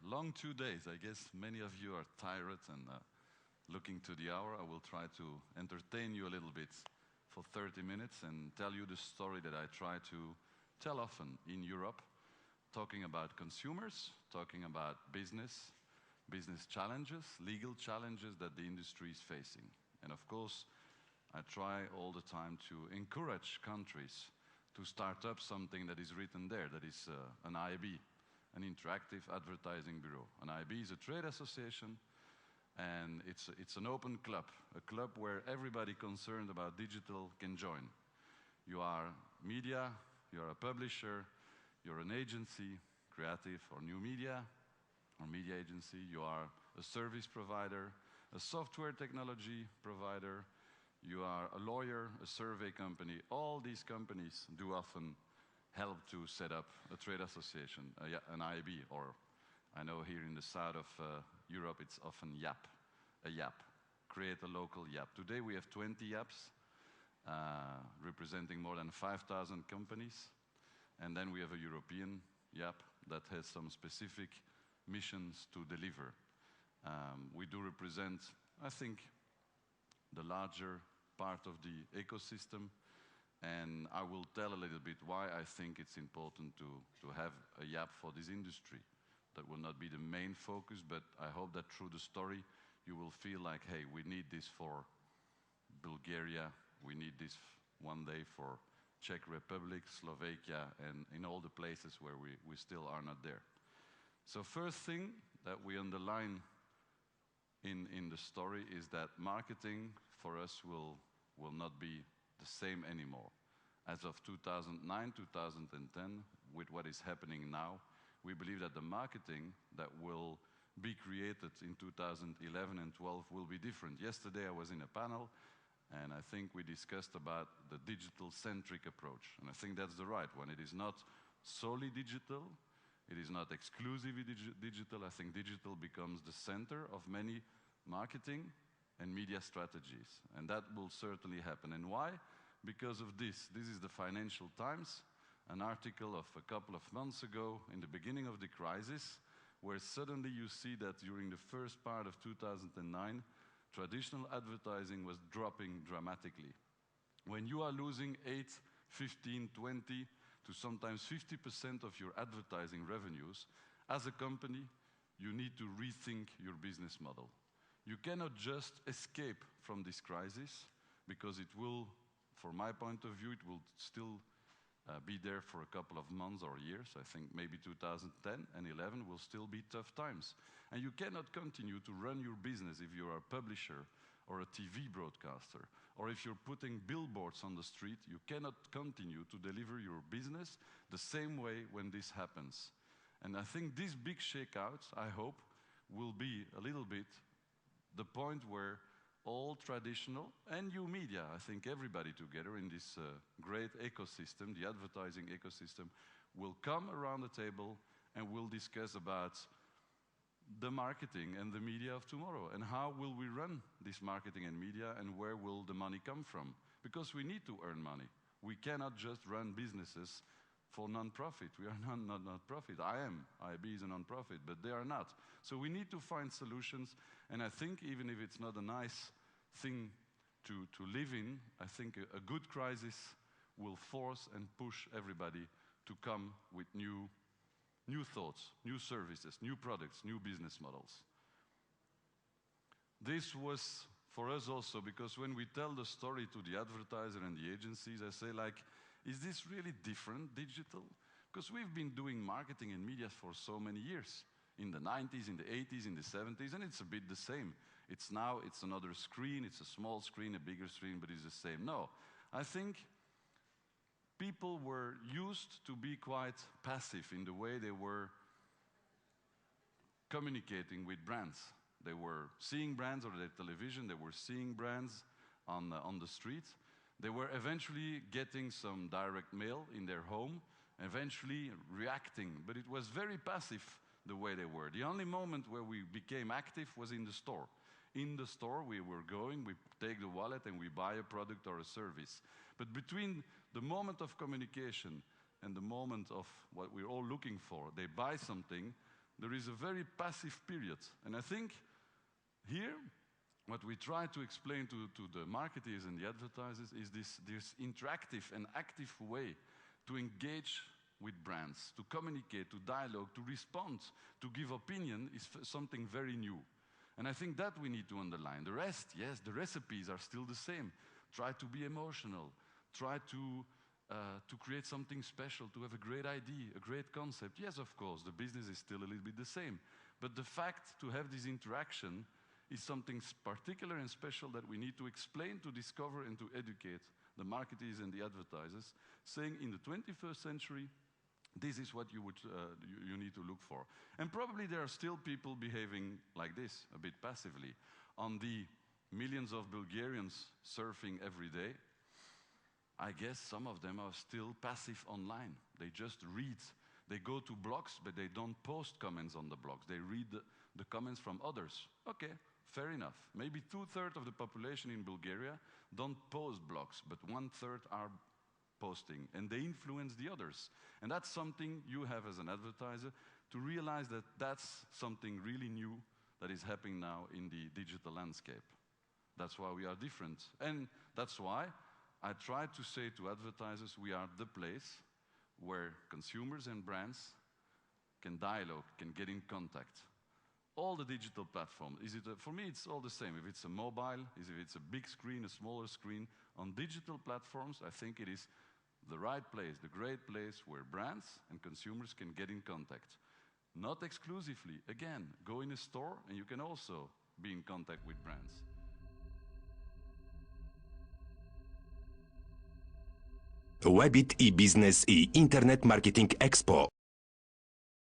long 2 days. I guess many of you are tired and looking to the hour. I will try to entertain you a little bit for 30 minutes and tell you the story that I try to tell often in Europe, talking about consumers, talking about business challenges, legal challenges that the industry is facing. And of course, I try all the time to encourage countries to start up something that is written there, that is an IB, an interactive advertising bureau. An IB is a trade association, and it's an open club, a club where everybody concerned about digital can join. You are media, you are a publisher, you're an agency, creative or new media, or media agency, you are a service provider, a software technology provider, you are a lawyer, a survey company. All these companies do often help to set up a trade association, an IB, or I know here in the south of Europe it's often YAP, a YAP, create a local YAP. Today we have 20 YAPs representing more than 5,000 companies, and then we have a European YAP that has some specific missions to deliver. We do represent, I think, the larger part of the ecosystem, and I will tell a little bit why I think it's important to have a YAP for this industry. That will not be the main focus, but I hope that through the story you will feel like, hey, we need this for Bulgaria, we need this one day for Czech Republic, Slovakia, and in all the places where we still are not there. So first thing that we underline in the story is that marketing for us will not be the same anymore. As of 2009, 2010, with what is happening now, we believe that the marketing that will be created in 2011 and 12 will be different. Yesterday I was in a panel and I think we discussed about the digital-centric approach. And I think that's the right one. It is not solely digital, it is not exclusively digital. I think digital becomes the center of many marketing and media strategies. And that will certainly happen. And why? Because of this. This is the Financial Times, an article of a couple of months ago in the beginning of the crisis, where suddenly you see that during the first part of 2009, traditional advertising was dropping dramatically. When you are losing 8, 15, 20 to sometimes 50% of your advertising revenues, as a company, you need to rethink your business model. You cannot just escape from this crisis, because it will, from my point of view, it will still be there for a couple of months or years. I think maybe 2010 and 11 will still be tough times. And you cannot continue to run your business if you're a publisher or a TV broadcaster, or if you're putting billboards on the street. You cannot continue to deliver your business the same way when this happens. And I think this big shakeout, I hope, will be a little bit the point where all traditional and new media, I think everybody together in this great ecosystem, the advertising ecosystem, will come around the table and will discuss about the marketing and the media of tomorrow, and how will we run this marketing and media, and where will the money come from? Because we need to earn money. We cannot just run businesses for non-profit. We are not non-profit. IB is a non-profit, but they are not. So we need to find solutions, and I think even if it's not a nice thing to live in, I think a good crisis will force and push everybody to come with new thoughts, new services, new products, new business models. This was for us also, because when we tell the story to the advertiser and the agencies, I say like, is this really different, digital? Because we've been doing marketing and media for so many years. In the 90s, in the 80s, in the 70s, and it's a bit the same. It's now, it's another screen, it's a small screen, a bigger screen, but it's the same. No, I think people were used to be quite passive in the way they were communicating with brands. They were seeing brands on their television, they were seeing brands on the street. They were eventually getting some direct mail in their home, eventually reacting, but it was very passive the way they were. The only moment where we became active was in the store. In the store we were going, we take the wallet and we buy a product or a service. But between the moment of communication and the moment of what we're all looking for, they buy something, there is a very passive period. And I think here, what we try to explain to the marketers and the advertisers is this interactive and active way to engage with brands, to communicate, to dialogue, to respond, to give opinion is something very new. And I think that we need to underline. The rest, yes, the recipes are still the same. Try to be emotional. Try to create something special, to have a great idea, a great concept. Yes, of course, the business is still a little bit the same. But the fact to have this interaction is something particular and special that we need to explain, to discover, and to educate the marketers and the advertisers, saying in the 21st century, this is what you need to look for. And probably there are still people behaving like this, a bit passively. On the millions of Bulgarians surfing every day, I guess some of them are still passive online. They just read. They go to blogs, but they don't post comments on the blogs. They read the comments from others. Okay, fair enough. Maybe 2/3 of the population in Bulgaria don't post blogs, but 1/3 are posting, and they influence the others. And that's something you have as an advertiser to realize that that's something really new that is happening now in the digital landscape. That's why we are different. And that's why I try to say to advertisers, we are the place where consumers and brands can dialogue, can get in contact. All the digital platforms, for me it's all the same. If it's a mobile, if it's a big screen, a smaller screen, on digital platforms, I think it is the right place, the great place where brands and consumers can get in contact. Not exclusively. Again, go in a store and you can also be in contact with brands. Webit e-Business i Internet Marketing Expo